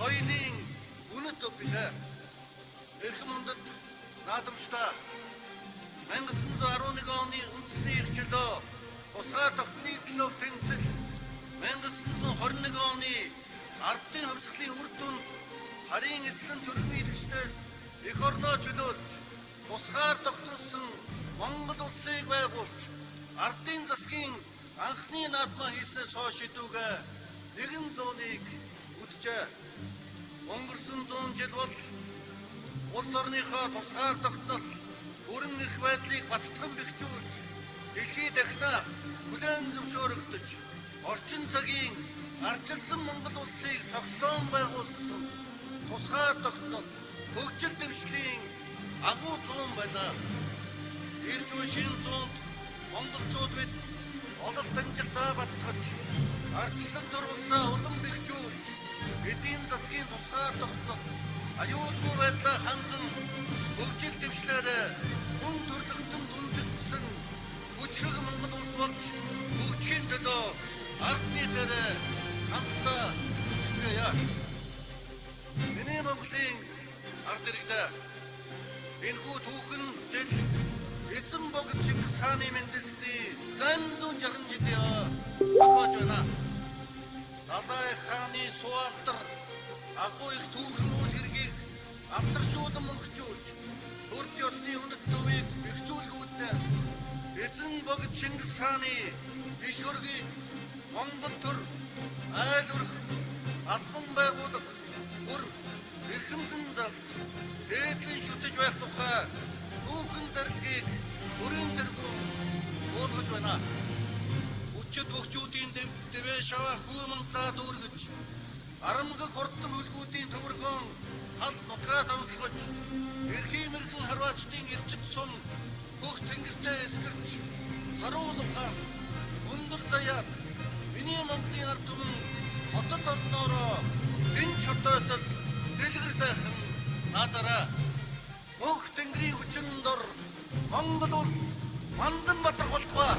соёлын үнэт өвлөө. Эрхэм хүндэт наадамчдаа 1911 оны үндэсний их чөлөө тусгай тогтны төлөөх тэмцэл 1921 оны ардын хувьсгалын үр дүнд харийн эзлэн төрхмийн иргэжтээс эх орноо чөлөөлж тусгаар тогтносон Монгол улсыг байгуулж ардын засгийн анхны наадмаа хийснээс хойш идүүгээ нэгэн зууныг үджээ. Өнгөрсөн 100 жил бол улс орныхоо тусгаар тогтнол бүрэн эрх байдлыг баттган бэхжүүлж дэлхий дахинаа хүлээн зөвшөөрөгдөж орчин цагийн ардчилсан Монгол улсыг цогцлон байгуулсан тусгаар тогтнол хөгжил дэвшлийн агуу зуун байлаа. Ирж буй шинэ зуунд монголчууд бид ололт амжилтаа баттгаж ардчилсан төр улсаа улам бэхжүүлж эдийн засгийн тусгаар тогтнол аюулгүй байдлаа хандан хөгжил дэвшлээрээ хүн төрлөختөнд үндэглэсэн хүчрэг Монгол улс болж хөгжихийн төлөө ард нийтээрээ хамтдаа зүтгэцгээе. Миний Монголын ард иргэдээ энэхүү түүхэн жил эзэн богд Чингис хааны мэндэлсний 860 жилийн ахаж байна. Далай хааны суалтар агуу их түүхэн үйл хэргийг алдаршуулан мөнхжүүлж төрд ёсны үнэт төвийг бэхжүүлгүүднээс эзэн богд Чингис хааны иш хөргийг Монгол төр айл өрх албан байгуулах бүр эрхэмлэн зарж дээдлэн шүтэж байх тухай түүхэн зарилгийг бүрэн тэргүүн уулгаж байна. Өчид бөхчүүдийн дэвээ шаваа хүмэнцаа дүүргэж арамгаг хурдан хөлгүүдийн төвөргөн хал нутгаа давсгаж эрхий мэрхэн харваачдын эрчит сум хөх тэнгэртэй эсгэрч саруул ухаан өндөр заяат миний Монголын ард түмэн хотол олноороо энэ чотоотол дэлгэр сайхан надараа бүх тэнгэрийн хүчин дор Монгол улс мандан батрах болтугай.